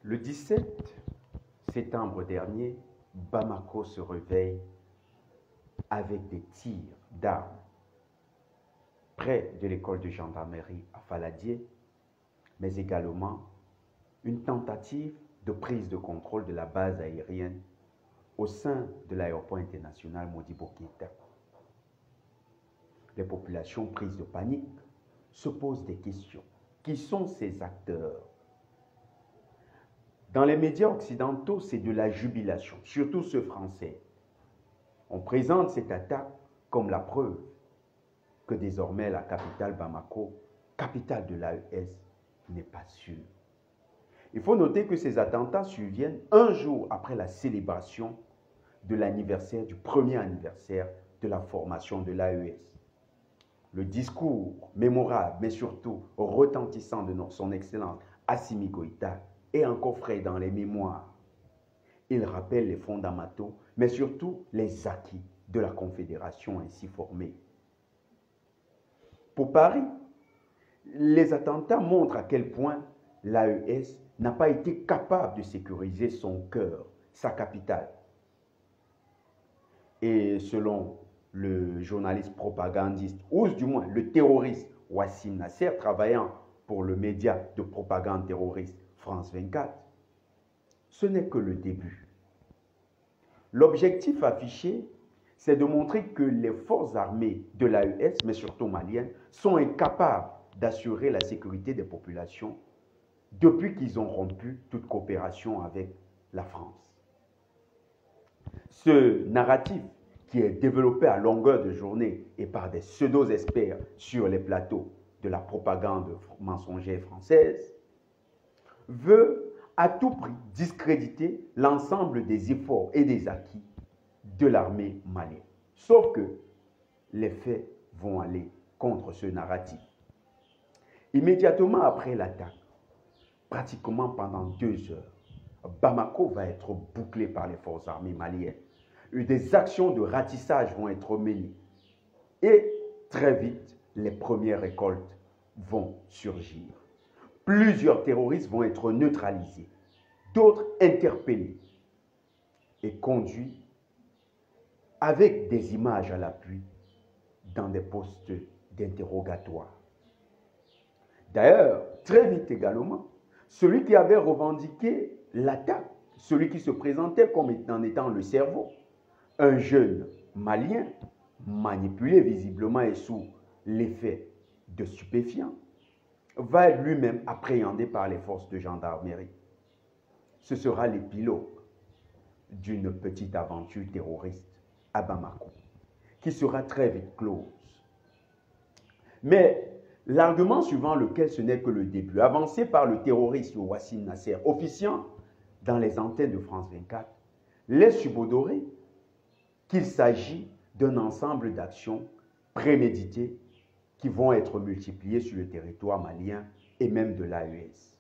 Le 17 septembre dernier, Bamako se réveille avec des tirs d'armes près de l'école de gendarmerie à Faladié, mais également une tentative de prise de contrôle de la base aérienne au sein de l'aéroport international Modibo Keïta. Les populations prises de panique se posent des questions. Qui sont ces acteurs? Dans les médias occidentaux, c'est de la jubilation, surtout ceux français. On présente cette attaque comme la preuve que désormais la capitale Bamako, capitale de l'AES, n'est pas sûre. Il faut noter que ces attentats surviennent un jour après la célébration de l'anniversaire, du premier anniversaire de la formation de l'AES. Le discours mémorable, mais surtout retentissant de son excellence Assimi Goïta est encore frais dans les mémoires. Il rappelle les fondamentaux, mais surtout les acquis de la Confédération ainsi formée. Pour Paris, les attentats montrent à quel point l'AES n'a pas été capable de sécuriser son cœur, sa capitale. Et selon le journaliste propagandiste, ou du moins le terroriste Wassim Nasser, travaillant pour le média de propagande terroriste France 24, ce n'est que le début. L'objectif affiché, c'est de montrer que les forces armées de l'AES, mais surtout maliennes, sont incapables d'assurer la sécurité des populations depuis qu'ils ont rompu toute coopération avec la France. Ce narratif qui est développé à longueur de journée et par des pseudo-experts sur les plateaux de la propagande mensongère française, veut à tout prix discréditer l'ensemble des efforts et des acquis de l'armée malienne. Sauf que les faits vont aller contre ce narratif. Immédiatement après l'attaque, pratiquement pendant 2 heures, Bamako va être bouclé par les forces armées maliennes. Des actions de ratissage vont être menées. Et très vite, les premières récoltes vont surgir. Plusieurs terroristes vont être neutralisés, d'autres interpellés et conduits avec des images à l'appui dans des postes d'interrogatoire. D'ailleurs, très vite également, celui qui avait revendiqué l'attaque, celui qui se présentait comme étant le cerveau, un jeune malien, manipulé visiblement et sous l'effet de stupéfiants, va être lui-même appréhendé par les forces de gendarmerie. Ce sera l'épilogue d'une petite aventure terroriste à Bamako, qui sera très vite close. Mais l'argument suivant lequel ce n'est que le début, avancé par le terroriste Wassim Nasser, officiant dans les antennes de France 24, laisse subodorer qu'il s'agit d'un ensemble d'actions préméditées qui vont être multipliées sur le territoire malien et même de l'AES.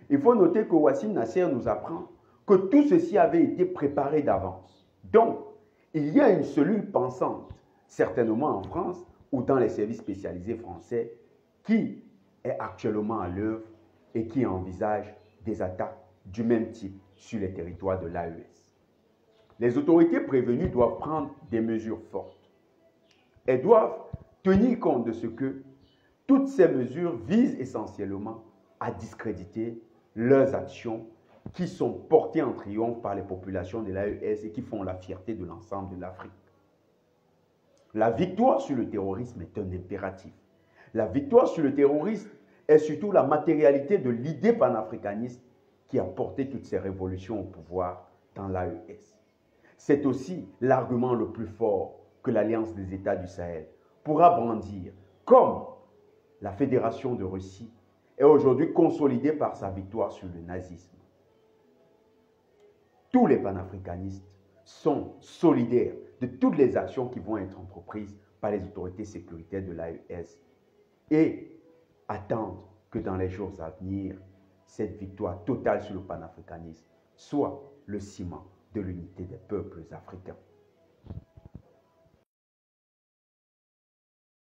Il faut noter que Wassim Nasser nous apprend que tout ceci avait été préparé d'avance. Donc, il y a une cellule pensante, certainement en France ou dans les services spécialisés français, qui est actuellement à l'œuvre et qui envisage des attaques du même type sur les territoires de l'AES. Les autorités prévenues doivent prendre des mesures fortes. Elles doivent tenir compte de ce que toutes ces mesures visent essentiellement à discréditer leurs actions qui sont portées en triomphe par les populations de l'AES et qui font la fierté de l'ensemble de l'Afrique. La victoire sur le terrorisme est un impératif. La victoire sur le terrorisme est surtout la matérialité de l'idée panafricaniste qui a porté toutes ces révolutions au pouvoir dans l'AES. C'est aussi l'argument le plus fort que l'Alliance des États du Sahel pourra brandir, comme la Fédération de Russie est aujourd'hui consolidée par sa victoire sur le nazisme. Tous les panafricanistes sont solidaires de toutes les actions qui vont être entreprises par les autorités sécuritaires de l'AES et attendent que dans les jours à venir, cette victoire totale sur le panafricanisme soit le ciment de l'unité des peuples africains.